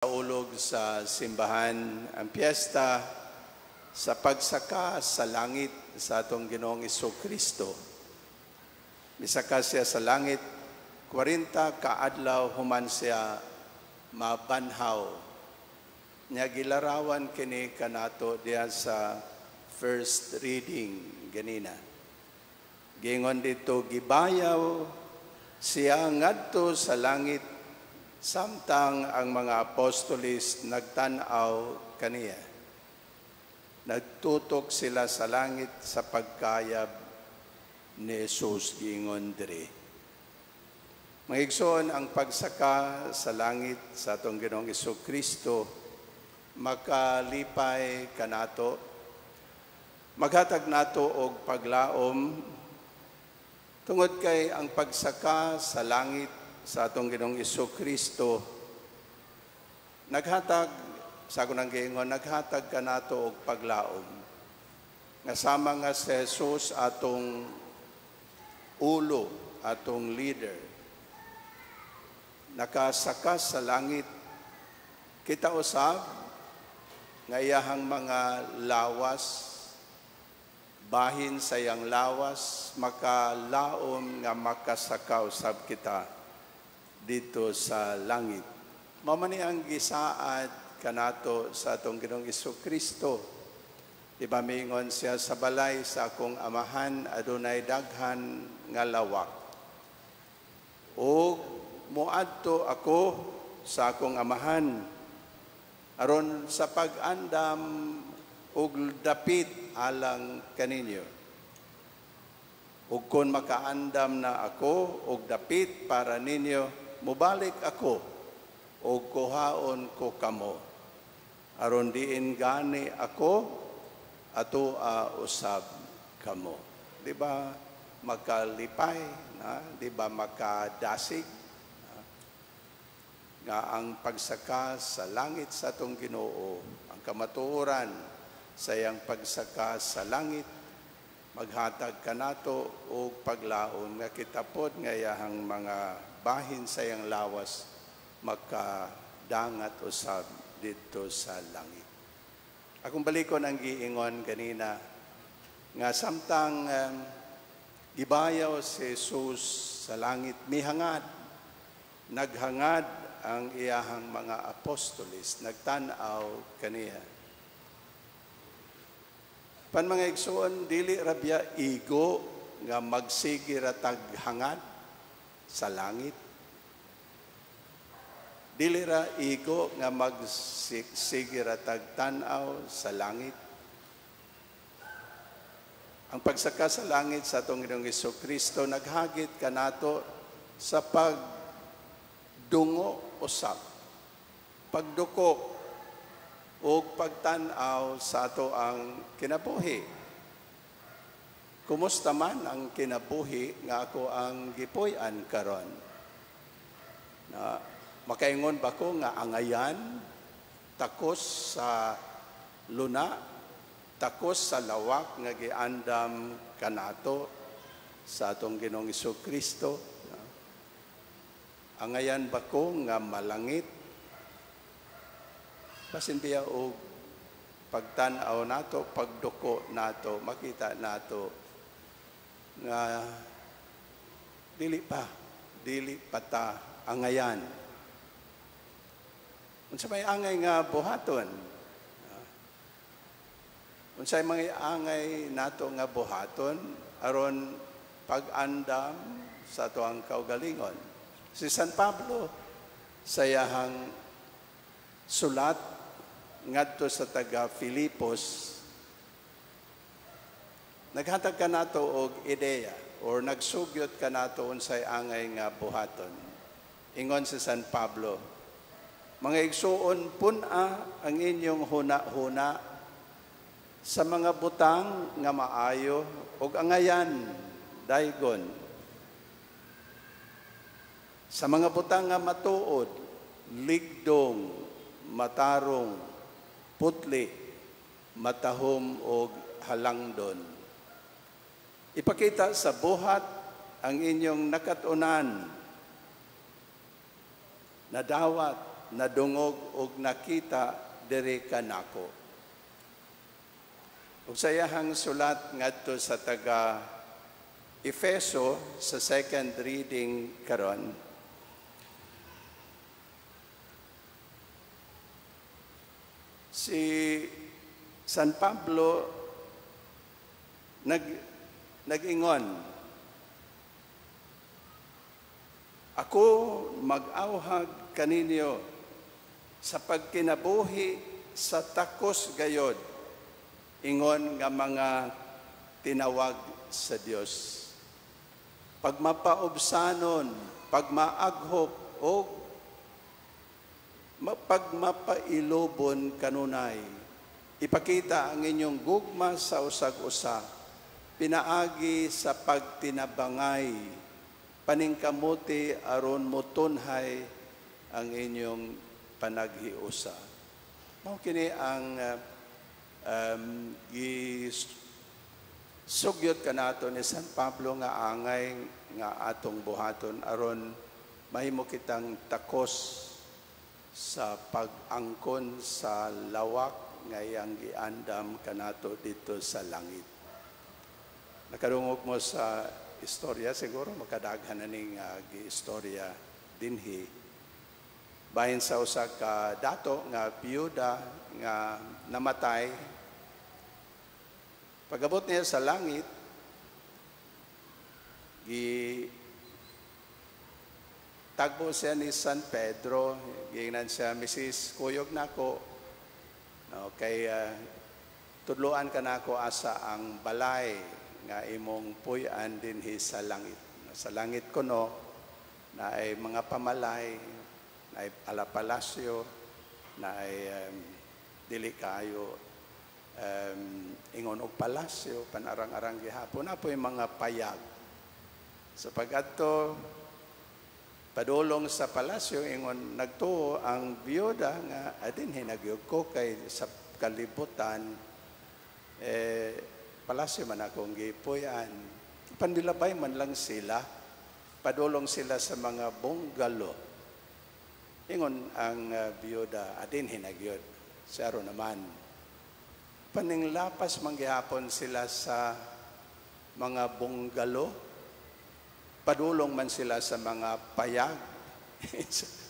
Ulog sa simbahan ang piyesta sa pagsaka sa langit sa atong Ginoong Jesucristo. Misaka siya sa langit, 40 kaadlaw human siya mabanhaw. Nya gilarawan kini kanato diya sa first reading ganina. Gingon dito, gibayaw siya ngadto sa langit samtang ang mga apostolis nagtanaw kaniya. Nagtutok sila sa langit sa pagkayab ni Jesus gingon diri. Mahigsoon ang pagsaka sa langit sa atong Ginoong Jesucristo makalipay kanato, maghatag nato og paglaom tungod kay ang pagsaka sa langit sa atong Ginoong Jesucristo naghatag sa kunang giingon naghatag kanato og paglaom nga sama nga si Jesus atong ulo, atong leader, nakasaka sa langit. Kita usab nga iyahang mga lawas, bahin sa iyang lawas, makalaom nga makasaka usab kita dito sa langit. Mamani ang gisaad kanato sa atong Ginoong Jesucristo. Diba mingon siya sa balay sa akong amahan adunay daghan nga lawak. O muadto ako sa akong amahan aron sa pag-andam og dapit alang kaninyo. Ug kun makaandam na ako og dapit para ninyo, mubalik ako o kuhaon ko kamo. Aron diin gani ako ato usab kamo. Di ba makalipay? Di ba makadasig? Nga ang pagsaka sa langit sa atong Ginoo, ang kamatuoran sa iyang pagsaka sa langit, maghatag kanato og paglaom nga kitapod nga iyahang mga bahin sa iyang lawas makadangat usab dito sa langit. Akong balikon ang giingon kanina nga samtang gibayaw si Jesus sa langit, mihangad, naghangad ang iyahang mga apostolis, nagtanaw kaniya. Pan mga igsoon, dili rabya igo nga magsigi ratag hangad sa langit. Dili ra igo nga magsigi ratag tanaw sa langit. Ang pagsaka sa langit sa atong Ginoong Jesucristo naghagit kanato sa pagdungo usab, pagduko o pagtanaw sa ato ang kinabuhi. Kumusta man ang kinabuhi nga ako ang gipuy-an karon? Na makaingon ba ko nga angayan, takos sa luna, takos sa lawak nga giandam kanato sa atong Ginoong Jesucristo? Angayan ba ko nga malangit? Basin biya og pagtanaw nato, pagduko nato, makita nato nga dili pa ta angayan. Unsa may angay nga buhaton? Unsay mga angay nato nga buhaton aron pag-andam sa tuang kaugalingon. Si San Pablo sa iyahang sulat ngadto sa taga Filipos, naghatag ka nato og ideya or nagsugyot ka nato unsay angay nga buhaton. Ingon si San Pablo, mga igsuon puna ang inyong huna-huna sa mga butang nga maayo og angayan daygon. Sa mga butang nga matuod, ligdong, matarong, putli, matahom og halangdon. Ipakita sa buhat ang inyong nakatunan na dawat nadungog ug nakita diri kanako. Ug sayahang sulat ngadto sa taga Efeso sa second reading karon. Si San Pablo nag-ingon, ako mag-awhag kaninyo sa pagkinabuhi sa takos gayod, ingon nga mga tinawag sa Dios. Pagmapaubsanon, pagmaaghop, o pagmapailobon kanunay. Ipakita ang inyong gugma sa usag-usa, pinaagi sa pagtinabangay, paningkamuti aron motunhay ang inyong panaghiusa. Mao kini ang sugyot kanato ni San Pablo nga angay nga atong buhaton aron mahimo kitang takos sa pag-angkon sa lawak nga iyang giandam kanato dito sa langit. Nakadungog mo sa istorya, siguro makadaghan na ning istorya dinhi. Bahin sa usa ka dato nga biyuda nga namatay. Pag-abot niya sa langit, tagbo siya ni San Pedro, giingnan siya, Mrs. Kuyog nako, no, kay tudloan ka nako asa ang balay nga imong puy-an dinhi sa langit. Sa langit kuno na ay mga pamalay, na ay alapalasyo, na ay dili kayo ingon og palasyo, panarang-arang gihapon na po yung mga payag. Sapagkat to, padulong sa palasyo, ingon nagtuo ang biyuda nga adin hinagyog ko kay sa kalibutan, palasyo man akong gipuyan. Pandilabay man lang sila, padulong sila sa mga bungalo. Ingon ang biyuda, adin hinagyod. Saro naman. Paninglapas manggihapon sila sa mga bungalo, padulong man sila sa mga payag,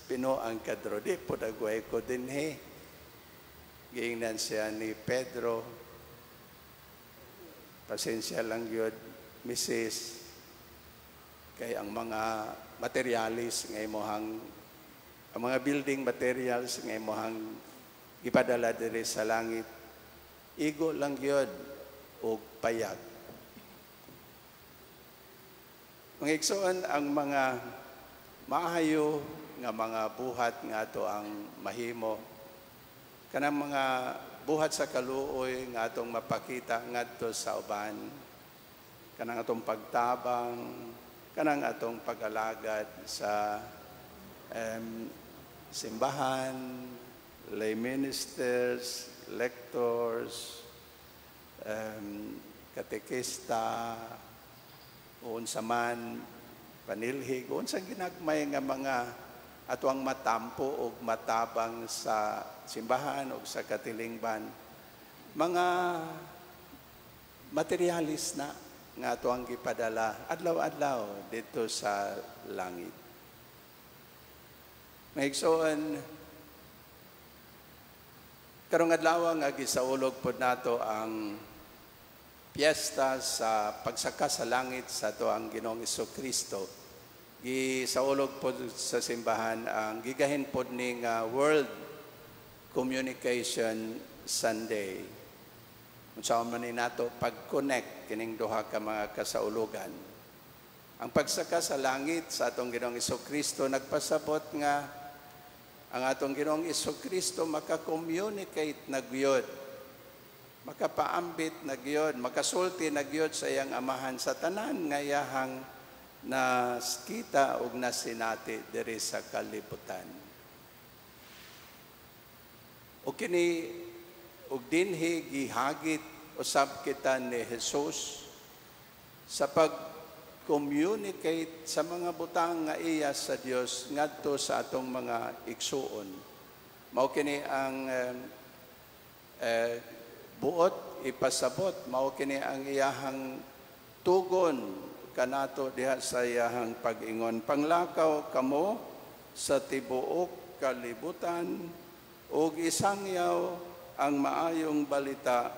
Pino ang kadro, di po dagway ko din giingnan siya ni Pedro, pasensya lang yun, Mrs. Kay ang mga materialis nga imohang, ang mga building materials nga imohang ipadala diri sa langit, igo lang yun o payag. Mga igsoon ang mga maayo nga mga buhat nga ato ang mahimo. Kanang mga buhat sa kaluoy nga atong mapakita ngadto sa uban. Kanang atong pagtabang, kanang atong pag-alagad sa simbahan, lay ministers, lectors, katekista, unsa man panilhig, unsa ginagmay nga mga atuang matampo o matabang sa simbahan o sa katilingban, mga materialis na nga atuang gipadala adlaw-adlaw dito sa langit. Maigsoon, karong adlaw nga gisaulog pod nato ang piyesta sa pagsaka sa langit sa ato ang Ginoong Jesucristo. Gisaulog pod sa simbahan ang gigahin pod ning World Communication Sunday. Unsa man ni nato pag-connect kining duha ka mga kasaulugan. Ang pagsaka sa langit sa atong Ginoong Jesucristo nagpasabot nga ang atong Ginoong Jesucristo maka-communicate na gyud, makapaambit na gyud, makasulti na gyud sa iyang amahan sa tanan nga iyahang na kita ug nasinati diri sa kalibutan. O kini ug dinhi gihagit usab kita ni Jesus sa pag-communicate sa mga butang nga iya sa Dios ngadto sa atong mga igsuon. Mao kini ang buot ipasabot, mao kini ang iyahang tugon kanato diha sa iyahang pag-ingon. Panglakaw kamo sa tibuok kalibutan ug isangyaw ang maayong balita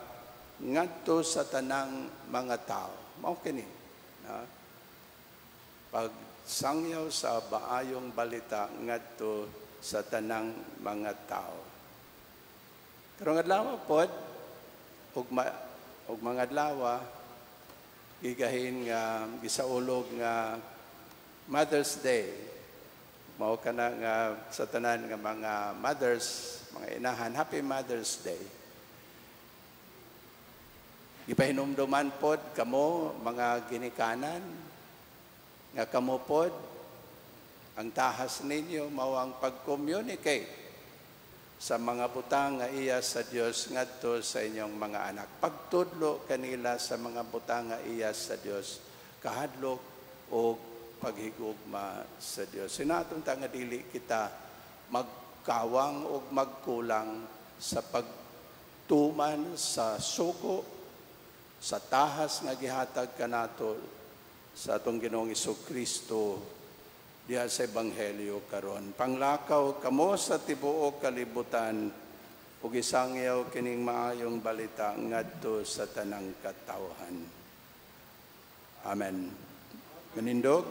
ngadto sa tanang mga tao. Mao kini na pagsangyaw sa maayong balita ngadto sa tanang mga tao. Karong adlaw pod ug mga adlaw gigahin nga gisaulog nga Mother's Day. Mao kana nga sa tanan nga mga mothers, mga inahan, Happy Mother's Day. Gipahinumduman pod kamo mga ginikanan nga kamo pod ang tahas ninyo mao ang pag-communicate sa mga butang nga iya sa Dios ngadto sa inyong mga anak. Pagtudlo kanila sa mga butang nga iya sa Dios, kahadlok o paghigugma sa Dios. Sinaton ta nga dili kita magkawang o magkulang sa pagtuman sa sugo, sa tahas nga gihatag kanato sa atong Ginoong Jesucristo diha sa Ebanghelyo karon. Panglakaw kamo sa tibuok kalibutan ug isangyaw kining maayong balita ngadto sa tanang katawhan. Amen. Manindog.